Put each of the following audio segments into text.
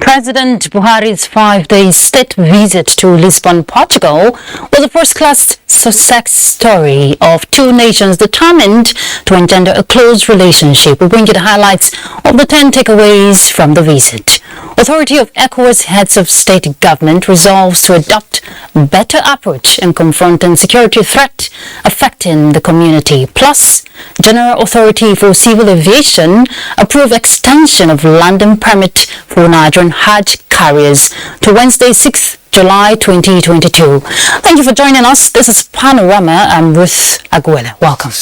President Buhari's 5-day state visit to Lisbon, Portugal, was a first-class success story of two nations determined to engender a close relationship. We bring you the highlights of the 10 takeaways from the visit. Authority of ECOWAS heads of state government resolves to adopt a better approach in confronting security threat affecting the community. Plus, General Authority for Civil Aviation approve extension of landing permit for Nigerian Hajj carriers to Wednesday, 6th July 2022. Thank you for joining us. This is Panorama. I'm Ruth Aguela. Welcome.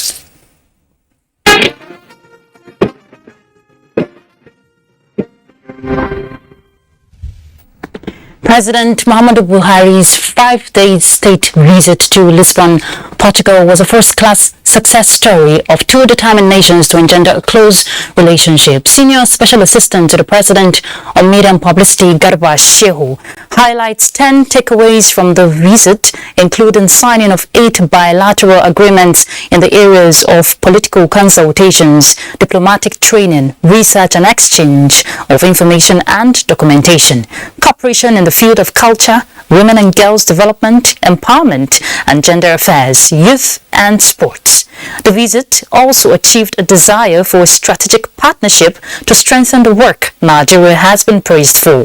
President Muhammadu Buhari's 5-day state visit to Lisbon, Portugal was a first-class success story of two determined nations to engender a close relationship. Senior Special Assistant to the President on Media and Publicity, Garba Shehu, highlights 10 takeaways from the visit, including signing of 8 bilateral agreements in the areas of political consultations, diplomatic training, research and exchange of information and documentation, cooperation in the field of culture, women and girls development, empowerment and gender affairs, youth and sports. The visit also achieved a desire for a strategic partnership to strengthen the work Nigeria has been praised for.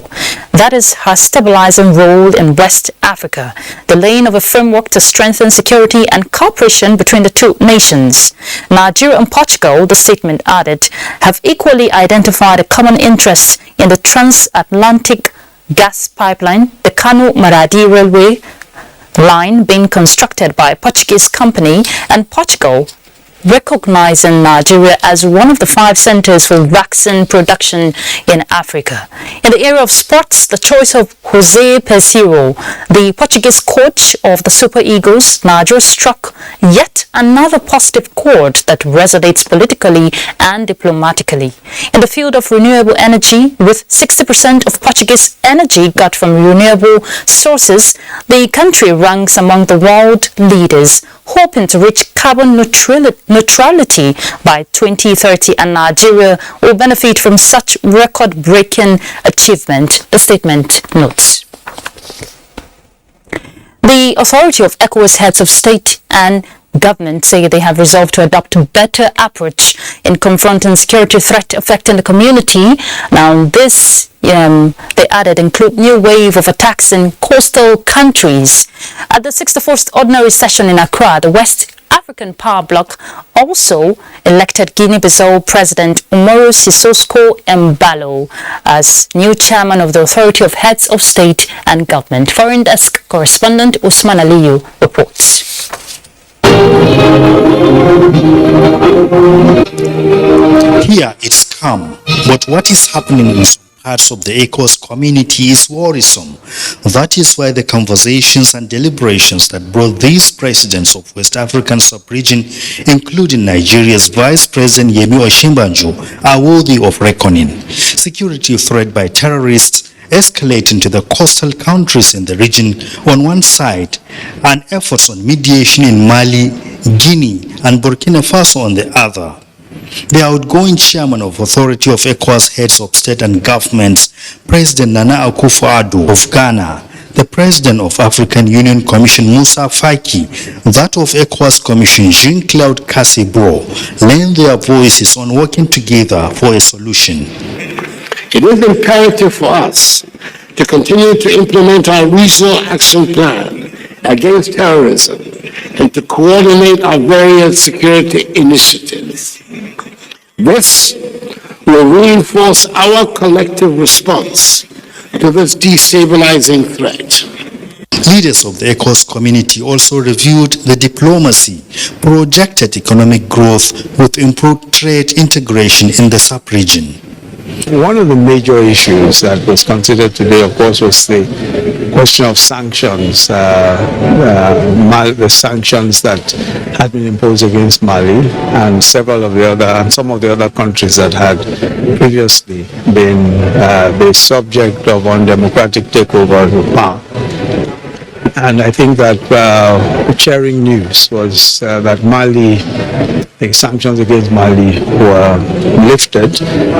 That is her stabilizing role in West Africa, the laying of a framework to strengthen security and cooperation between the two nations. Nigeria and Portugal, the statement added, have equally identified a common interest in the transatlantic gas pipeline, the Kano-Maradi railway line being constructed by a Portuguese company, and Portugal recognizing Nigeria as one of the 5 centers for vaccine production in Africa. In the area of sports, the choice of Jose Peseiro, the Portuguese coach of the Super Eagles, Nigeria struck yet another positive chord that resonates politically and diplomatically. In the field of renewable energy, with 60% of Portuguese energy got from renewable sources, the country ranks among the world leaders, hoping to reach carbon neutrality by 2030, and Nigeria will benefit from such record-breaking achievement, the statement notes. The authority of ECOWAS heads of state and government say they have resolved to adopt a better approach in confronting security threat affecting the community. Now this, they added, include new wave of attacks in coastal countries. At the 64th Ordinary Session in Accra, the West African Power Bloc also elected Guinea-Bissau President Umaru Sissoco Embalo as new chairman of the Authority of Heads of State and Government. Foreign Desk Correspondent Usman Aliyu reports. Here it's calm, but what is happening in some parts of the ECOWAS community is worrisome. That is why the conversations and deliberations that brought these presidents of West African sub-region, including Nigeria's Vice President Yemi Osinbajo, are worthy of reckoning. Security threat by terrorists escalating to the coastal countries in the region on one side, and efforts on mediation in Mali, Guinea, and Burkina Faso on the other. The outgoing chairman of Authority of ECOWAS heads of state and governments, President Nana Akufo-Addo of Ghana, the President of African Union Commission Musa Faki, that of ECOWAS Commission Jean-Claude Cassibro, lend their voices on working together for a solution. It is imperative for us to continue to implement our regional action plan against terrorism and to coordinate our various security initiatives. This will reinforce our collective response to this destabilizing threat. Leaders of the ECOWAS community also reviewed the diplomacy, projected economic growth with improved trade integration in the sub-region. One of the major issues that was considered today, of course, was the question of sanctions, the sanctions that had been imposed against Mali and some of the other countries that had previously been the subject of undemocratic takeover of power. And I think that cheering news was that Mali, the sanctions against Mali were lifted,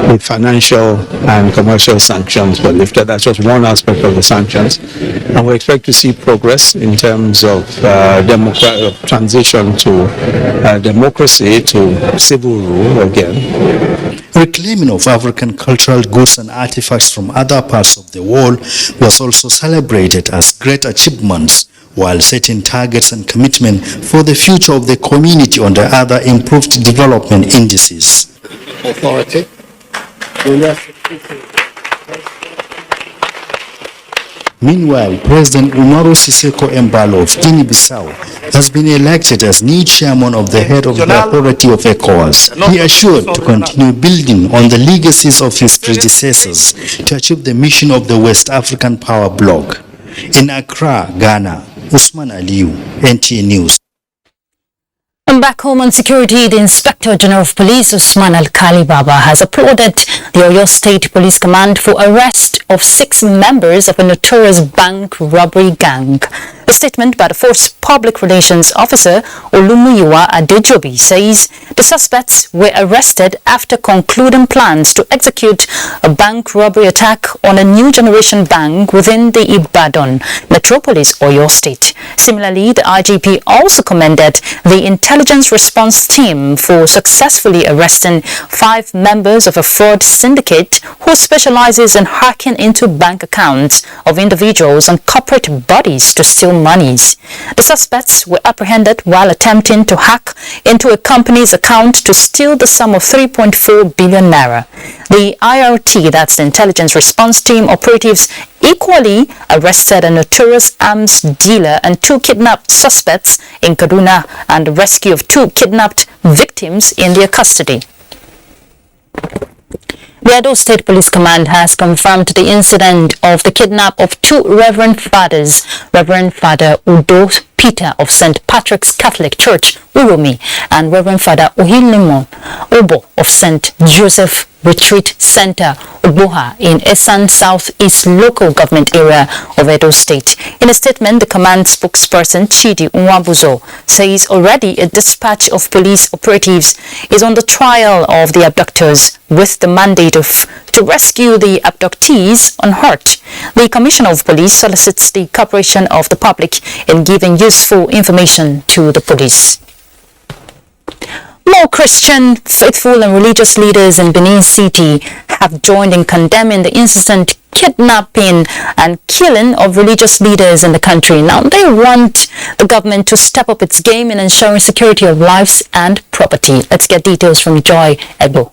with financial and commercial sanctions were lifted. That's just one aspect of the sanctions. And we expect to see progress in terms of transition to democracy, to civil rule again. Reclaiming of African cultural goods and artifacts from other parts of the world was also celebrated as great achievements, while setting targets and commitment for the future of the community under other improved development indices. Authority. Meanwhile, President Umaru Sissoco Embalo of Guinea-Bissau has been elected as new chairman of the head of the authority of ECOWAS. He assured to continue building on the legacies of his predecessors to achieve the mission of the West African Power Bloc. In Accra, Ghana, Usman Aliyu, NTA News. And back home on security, the Inspector General of Police, Usman Alkali Baba, has applauded the Oyo State Police Command for arrest of 6 members of a notorious bank robbery gang. A statement by the Force Public Relations Officer Olumuyiwa Adejobi says the suspects were arrested after concluding plans to execute a bank robbery attack on a new generation bank within the Ibadan metropolis, Oyo State. Similarly, the IGP also commended the intelligence response team for successfully arresting 5 members of a fraud syndicate who specializes in hacking into bank accounts of individuals and corporate bodies to steal monies. The suspects were apprehended while attempting to hack into a company's account to steal the sum of 3.4 billion naira. The IRT, that's the Intelligence Response Team operatives, equally arrested a notorious arms dealer and 2 kidnapped suspects in Kaduna and the rescue of 2 kidnapped victims in their custody. The Edo State Police Command has confirmed the incident of the kidnap of 2 Reverend Fathers, Reverend Father Udo Peter of St. Patrick's Catholic Church, Uromi, and Reverend Father Ohilimon Obo of St. Joseph Retreat Center, Obuha, in Esan Southeast local government area of Edo State. In a statement, the command spokesperson Chidi Nwabuzo says already a dispatch of police operatives is on the trial of the abductors with the mandate to rescue the abductees unhurt. The Commissioner of Police solicits the cooperation of the public in giving useful information to the police. More Christian, faithful and religious leaders in Benin City have joined in condemning the incessant kidnapping and killing of religious leaders in the country. Now, they want the government to step up its game in ensuring security of lives and property. Let's get details from Joy Ebo.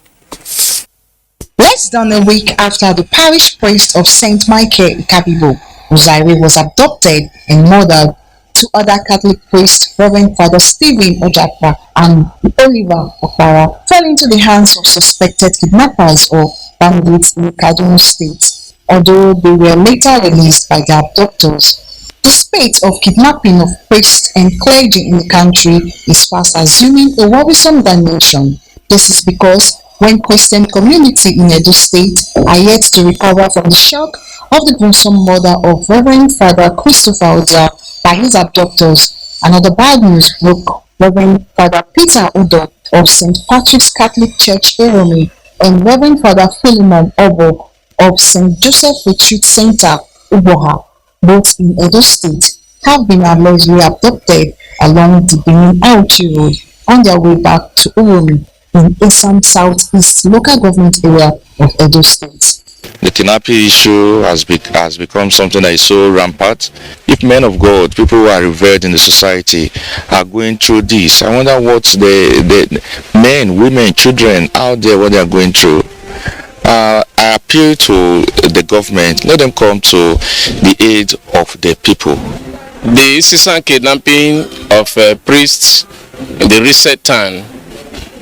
Less than a week after the parish priest of St. Michael Ikabibo, Uzaire, was abducted and murdered, 2 other Catholic priests, Reverend Father Stephen Ojapra and Oliver Okpara, fell into the hands of suspected kidnappers or bandits in Kaduna State, although they were later released by their abductors. The spate of kidnapping of priests and clergy in the country is fast assuming a worrisome dimension. This is because when Christian community in Edo State are yet to recover from the shock of the gruesome murder of Reverend Father Christopher Odia by his abductors, another bad news broke. Reverend Father Peter Udo of St. Patrick's Catholic Church, Uromi, and Reverend Father Philemon Obo of St. Joseph Retreat Center, Uboha, both in Edo State, have been allegedly abducted along the Benin-Auchi Road on their way back to Uromi in Esan Southeast local government area of Edo State. The kidnapping issue has become something that is so rampant. If men of God, people who are revered in the society, are going through this, I wonder what the men, women, children out there, what they are going through. I appeal to the government, let them come to the aid of the people. The incessant kidnapping of priests in the recent time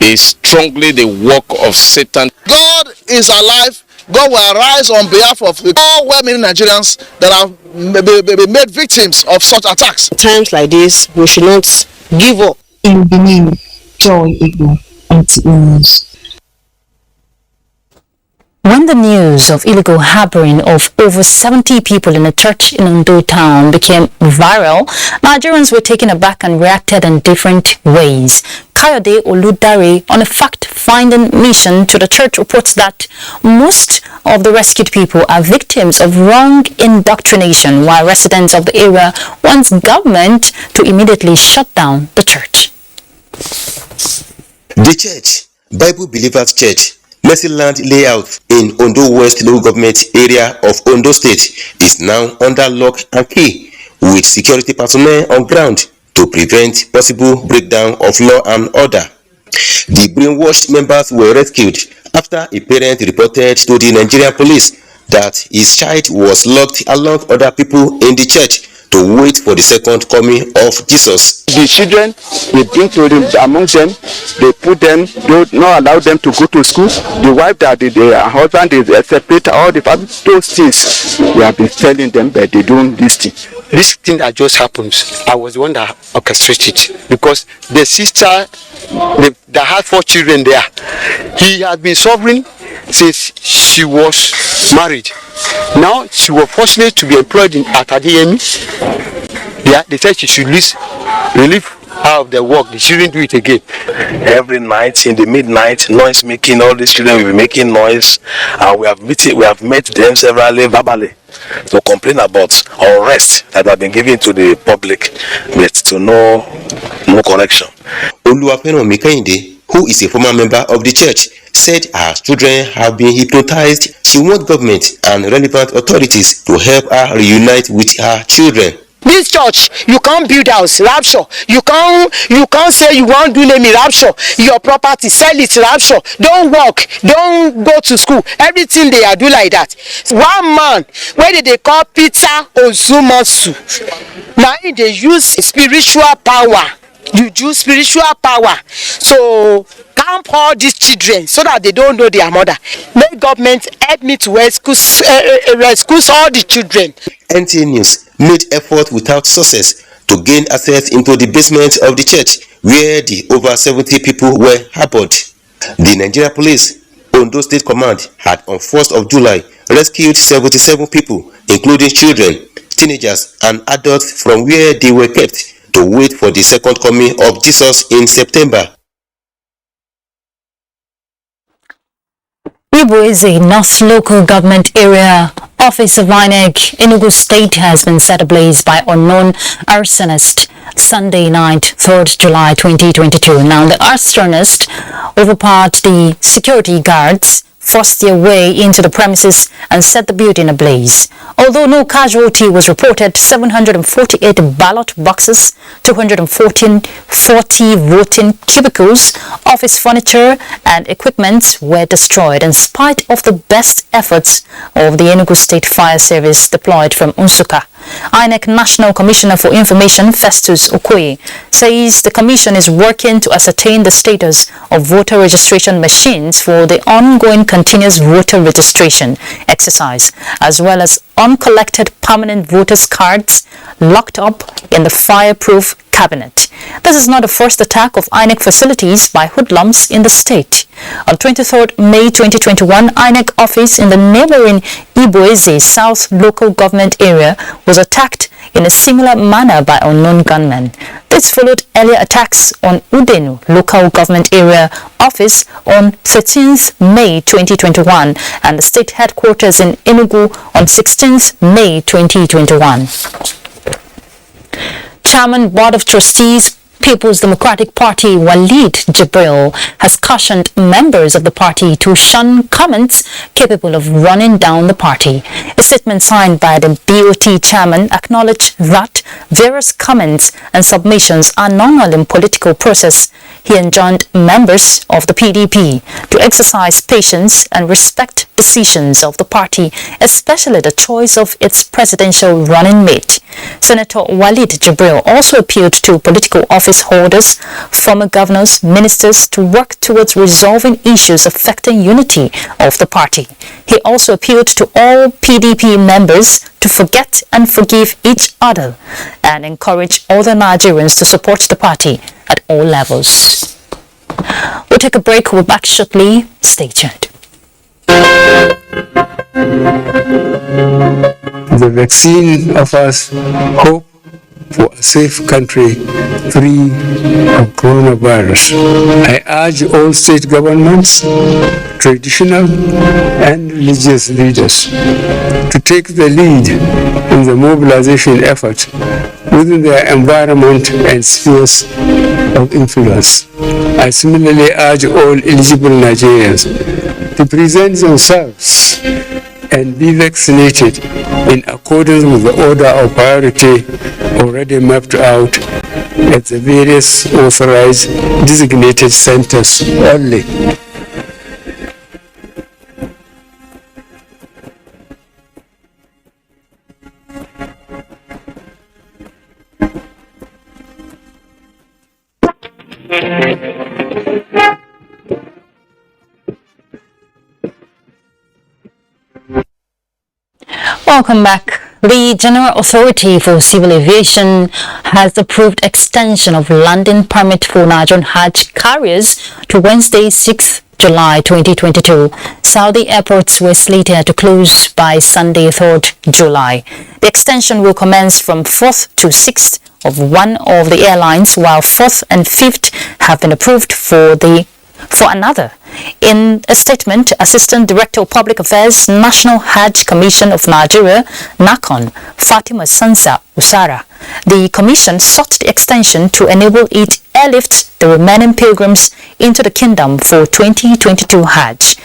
is strongly the work of Satan. God is alive God will arise on behalf of all well-meaning Nigerians that have been made victims of such attacks. Times like this, we should not give up. In Benin, Joy Igbo, NTA News. When the news of illegal harboring of over 70 people in a church in Ondo town became viral, Nigerians were taken aback and reacted in different ways. Kayode Oludare, on a fact-finding mission to the church, reports that most of the rescued people are victims of wrong indoctrination, while residents of the area want government to immediately shut down the church. The church, Bible Believers Church, Mercy Land layout in Ondo West local government area of Ondo State is now under lock and key with security personnel on ground to prevent possible breakdown of law and order. The brainwashed members were rescued after a parent reported to the Nigerian police that his child was locked along other people in the church to wait for the second coming of Jesus. The children, they bring to them among them, they put them, do not allow them to go to school. The wife that the husband is separate, all the those things we have been telling them, but they don't listen. This thing that just happened, I was the one that orchestrated it because the sister that had 4 children there, he had been suffering since she was married. Now she was forced to be employed at Adeyemi. Yeah, they said she should relieve her of the work. The children do it again. Every night in the midnight, noise making. All these children will be making noise, and we have met them severally verbally to complain about unrest that have been given to the public, but to no correction. Oluwafenmi Kehinde, who is a former member of the church, said her children have been hypnotized. She wants government and relevant authorities to help her reunite with her children. This church, you can't build house, rapture. You can't say you want to do name rapture. Your property, sell it, rapture. Don't work, don't go to school. Everything they are do like that. One man, where did they call Peter Ozumasu? Now they use spiritual power. You use spiritual power. So camp all these children so that they don't know their mother. Make government help me to rescue all the children. NTA News made effort without success to gain access into the basement of the church where the over 70 people were harbored. The Nigeria Police Ondo State Command had on 1st of July rescued 77 people, including children, teenagers and adults from where they were kept to wait for the second coming of Jesus in September. Ibueze North Local Government Area Office of INEC, Enugu State has been set ablaze by unknown arsonist Sunday night, 3rd July 2022. Now, the arsonist overpowered the security guards, forced their way into the premises and set the building ablaze. Although no casualty was reported, 748 ballot boxes, 240 voting cubicles, office furniture and equipment were destroyed in spite of the best efforts of the Enugu State Fire Service deployed from Nsukka. INEC National Commissioner for Information Festus Okoye says the commission is working to ascertain the status of voter registration machines for the ongoing continuous voter registration exercise, as well as uncollected permanent voters' cards locked up in the fireproof cabinet. This is not the first attack of INEC facilities by hoodlums in the state. On 23rd May 2021, INEC office in the neighboring Ibueze South Local Government Area was attacked in a similar manner by unknown gunmen. This followed earlier attacks on Udenu Local Government Area office on 13th May 2021 and the state headquarters in Enugu on 16th May 2021. Chairman Board of Trustees, People's Democratic Party Walid Jibril has cautioned members of the party to shun comments capable of running down the party. A statement signed by the BOT chairman acknowledged that various comments and submissions are normal in political process. He enjoined members of the PDP to exercise patience and respect decisions of the party, especially the choice of its presidential running mate. Senator Walid Jibril also appealed to political office holders, former governors, ministers to work towards resolving issues affecting unity of the party. He also appealed to all PDP members to forget and forgive each other and encourage other Nigerians to support the party at all levels. We'll take a break. We'll be back shortly. Stay tuned. The vaccine offers hope for a safe country free of coronavirus. I urge all state governments, traditional and religious leaders to take the lead in the mobilization effort within their environment and spheres of influence. I similarly urge all eligible Nigerians to present themselves and be vaccinated in accordance with the order of priority already mapped out at the various authorized designated centers only. Welcome back. The General Authority for Civil Aviation has approved extension of landing permit for Nigerian Hajj carriers to Wednesday, 6th July 2022. Saudi airports were slated to close by Sunday, 3rd July. The extension will commence from 4th to 6th of one of the airlines, while 4th and 5th have been approved for another. In a statement, Assistant Director of Public Affairs, National Hajj Commission of Nigeria, NACON, Fatima Sansa Usara, the Commission sought the extension to enable it airlift the remaining pilgrims into the kingdom for 2022 Hajj.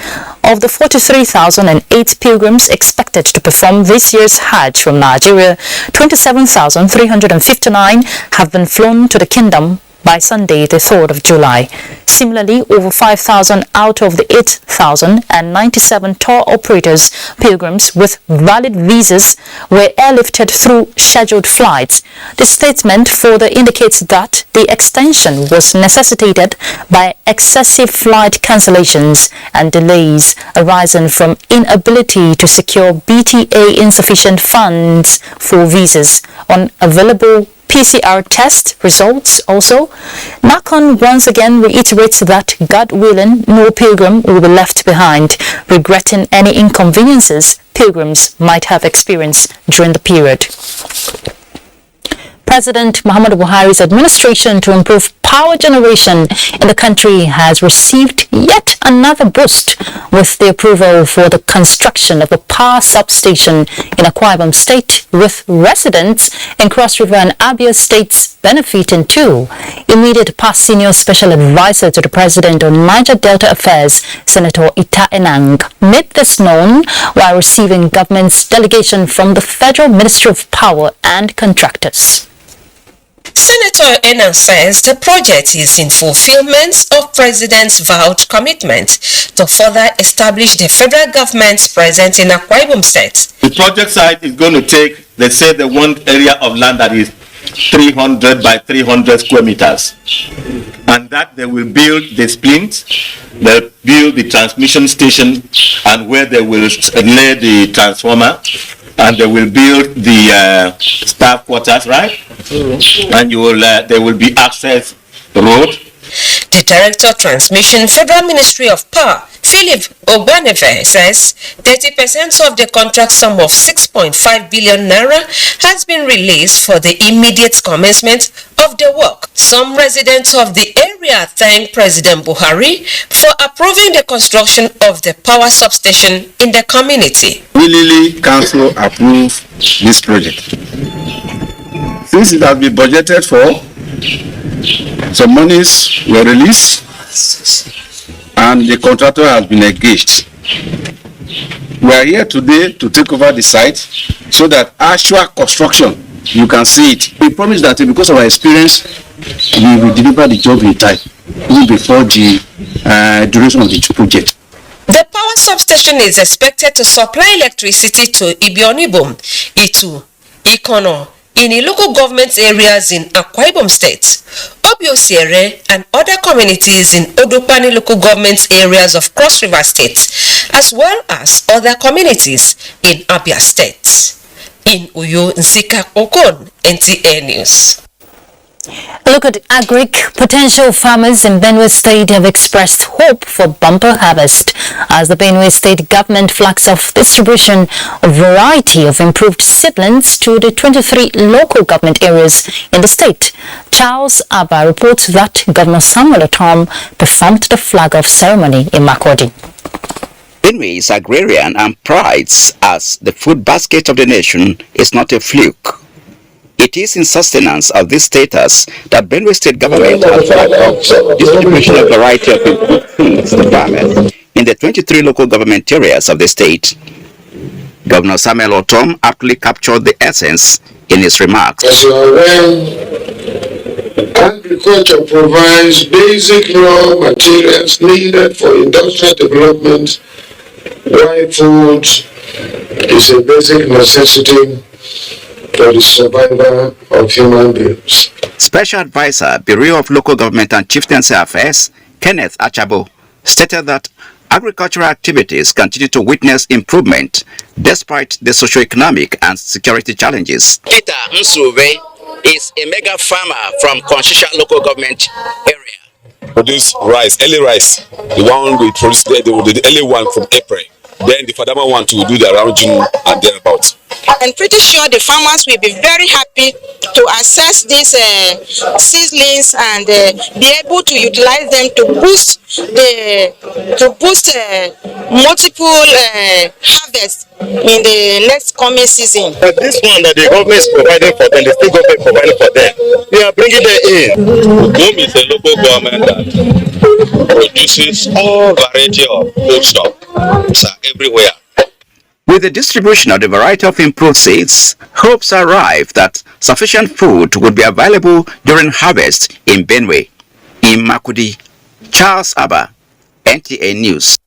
Of the 43,008 pilgrims expected to perform this year's Hajj from Nigeria, 27,359 have been flown to the kingdom by Sunday, the 3rd of July. Similarly, over 5,000 out of the 8,097 tour operators pilgrims with valid visas were airlifted through scheduled flights. The statement further indicates that the extension was necessitated by excessive flight cancellations and delays arising from inability to secure BTA insufficient funds for visas, unavailable PCR test results also. NACON once again reiterates that, God willing, no pilgrim will be left behind, regretting any inconveniences pilgrims might have experienced during the period. President Muhammadu Buhari's administration to improve power generation in the country has received yet another boost with the approval for the construction of a power substation in Akwa Ibom State, with residents in Cross River and Abia states benefiting too. Immediate past senior special advisor to the president on Niger Delta affairs, Senator Ita Enang, made this known while receiving government's delegation from the Federal Ministry of Power and Contractors. Senator Enang says the project is in fulfillment of President's vowed commitment to further establish the federal government's presence in Akwa Ibom State. The project site is going to take, let's say, the one area of land that is 300 by 300 square meters. And that they will build the splint, they'll build the transmission station, and where they will lay the transformer, and they will build the staff quarters, right? And there will be access road. The Director of Transmission, Federal Ministry of Power, Philip Ogbaneve, says 30% of the contract sum of 6.5 billion naira has been released for the immediate commencement of the work. Some residents of the area thank President Buhari for approving the construction of the power substation in the community. Willingly, Council approved this project. Since it has been budgeted for, some monies were released and the contractor has been engaged. We are here today to take over the site so that actual construction, you can see it. We promise that because of our experience, we will deliver the job in time, even before the duration of the project. The power substation is expected to supply electricity to Ibionibom, Itu, Ikono, In the local government areas in Akwa Ibom State, Obiosiere and other communities in Odopani local government areas of Cross River State, as well as other communities in Abia State. In Uyo, Nzika Okon, NTA News. Look at agric. Potential farmers in Benue State have expressed hope for bumper harvest as the Benue State government flags off distribution of a variety of improved seedlings to the 23 local government areas in the state. Charles Abba reports that Governor Samuel Otom performed the flag-off ceremony in Makurdi. Benue is agrarian and prides as the food basket of the nation is not a fluke. It is in sustenance of this status that Benue State government has flagged off distribution of a variety of improved foods to farmers in the 23 local government areas of the state. Governor Samuel Otom aptly captured the essence in his remarks. As you are aware, agriculture provides basic raw materials needed for industrial development, while food is a basic necessity for the survival of human beings. Special Advisor, Bureau of Local Government and Chieftaincy Affairs, Kenneth Achabo, stated that agricultural activities continue to witness improvement despite the socio-economic and security challenges. Peter Nsuve is a mega farmer from Konshisha local government area. Produce rice, early rice, the one we produce the early one from April. Then the Fadama one to do the around June and thereabouts. I'm pretty sure the farmers will be very happy to access these seedlings and be able to utilize them to boost multiple harvests in the next coming season. But this one that the government is providing for them, the state government providing for them, we are bringing them in. Home is a local government that produces all variety of foodstuffs everywhere. With the distribution of the variety of improved seeds, hopes arrive that sufficient food would be available during harvest in Benue. In Makurdi, Charles Abba, NTA News.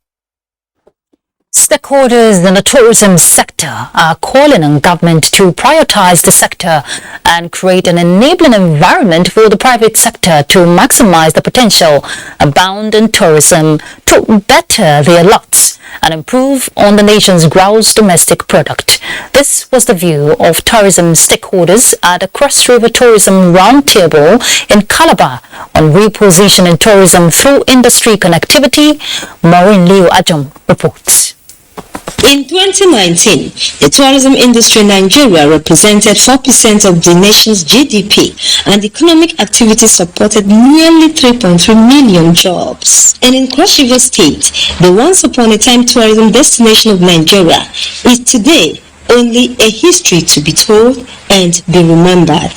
Stakeholders in the tourism sector are calling on government to prioritize the sector and create an enabling environment for the private sector to maximize the potential abound in tourism to better their lots and improve on the nation's gross domestic product. This was the view of tourism stakeholders at the Cross River Tourism Roundtable in Calabar on repositioning tourism through industry connectivity. Maureen Leo Ajom reports. In 2019, the tourism industry in Nigeria represented 4% of the nation's GDP, and economic activity supported nearly 3.3 million jobs. And in Cross River State, the once upon a time tourism destination of Nigeria is today only a history to be told and be remembered.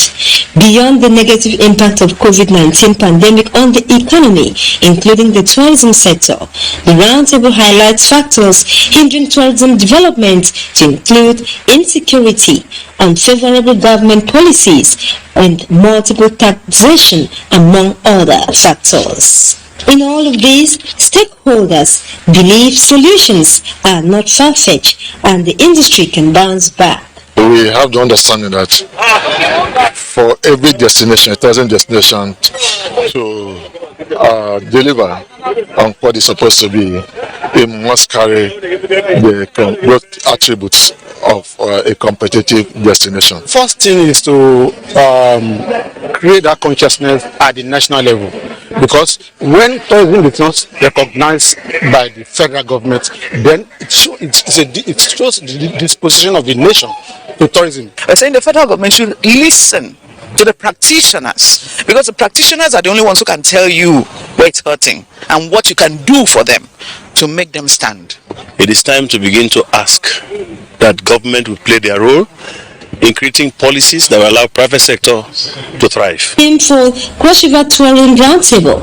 Beyond the negative impact of COVID-19 pandemic on the economy, including the tourism sector, the roundtable highlights factors hindering tourism development to include insecurity, unfavorable government policies, and multiple taxation, among other factors. In all of these, stakeholders believe solutions are not far-fetched and the industry can bounce back. We have the understanding that for every destination, tourism destination, to deliver on what is supposed to be, it must carry the growth attributes of a competitive destination. First thing is to create that consciousness at the national level, because when tourism is not recognized by the federal government, then it shows the disposition of the nation to tourism. We're saying the federal government should listen to the practitioners, because the practitioners are the only ones who can tell you where it's hurting and what you can do for them to make them stand. It is time to begin to ask that government will play their role in creating policies that will allow private sector to thrive. Aim for Cross River Tourism Roundtable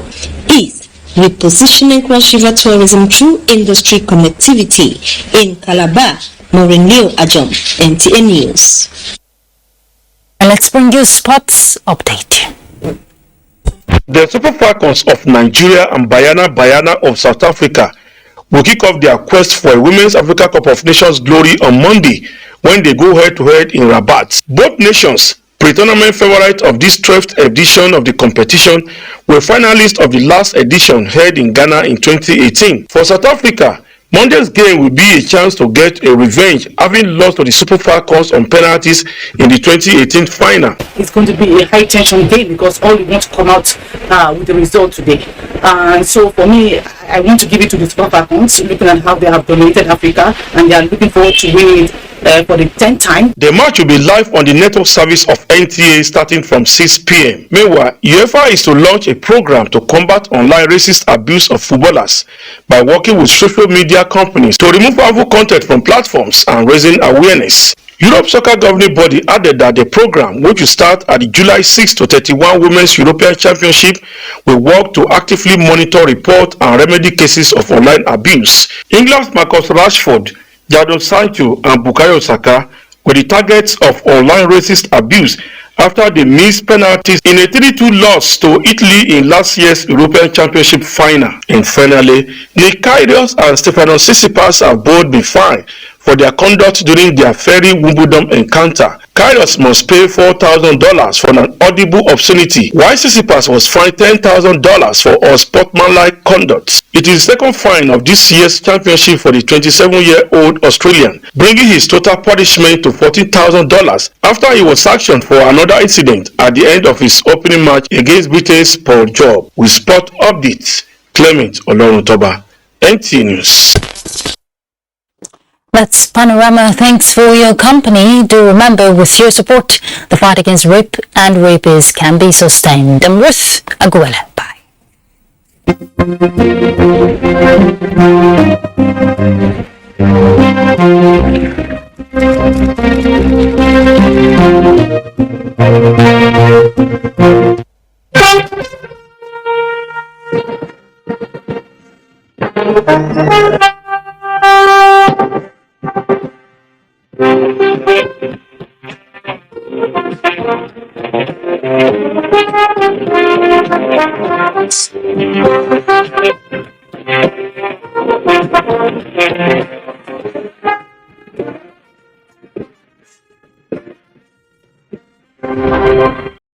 is repositioning Cross River tourism through industry connectivity. In Calabar, Maureen Leo Ajom, NTA News. And let's bring you sports update. The Super Falcons of Nigeria and Bayana of South Africa will kick off their quest for a Women's Africa Cup of Nations glory on Monday when they go head-to-head in Rabat. Both nations Pre-tournament favorites of this 12th edition of the competition were finalists of the last edition held in Ghana in 2018. For South Africa, Monday's game will be a chance to get a revenge, having lost to the Super Falcons on penalties in the 2018 final. It's going to be a high-tension game because all we want to come out with the result today. And so for me, I want to give it to the Super Falcons, looking at how they have dominated Africa, and they are looking forward to winning it for the 10th time. The match will be live on the network service of NTA starting from 6 p.m. Meanwhile, UEFA is to launch a program to combat online racist abuse of footballers by working with social media companies to remove harmful content from platforms and raising awareness. Europe Soccer Governing Body added that the program, which will start at the July 6 to 31 Women's European Championship, will work to actively monitor, report, and remedy cases of online abuse. England's Marcus Rashford, Jadon Sancho, and Bukayo Saka were the targets of online racist abuse after they missed penalties in a 3-2 loss to Italy in last year's European Championship final. And finally, Nick Kyrgios and Stefanos Tsitsipas have both been fined for their conduct during their fiery Wimbledon encounter. Kyrgios must pay $4,000 for an audible obscenity, while Tsitsipas was fined $10,000 for unsportsmanlike conduct. It is the second fine of this year's championship for the 27-year-old Australian, bringing his total punishment to $14,000 after he was sanctioned for another incident at the end of his opening match against Britain's Paul Job. With sport updates, Clement Olorutoba, NTA News. That's Panorama. Thanks for your company. Do remember, with your support, the fight against rape and rapists can be sustained. I'm Ruth Aguela. Bye.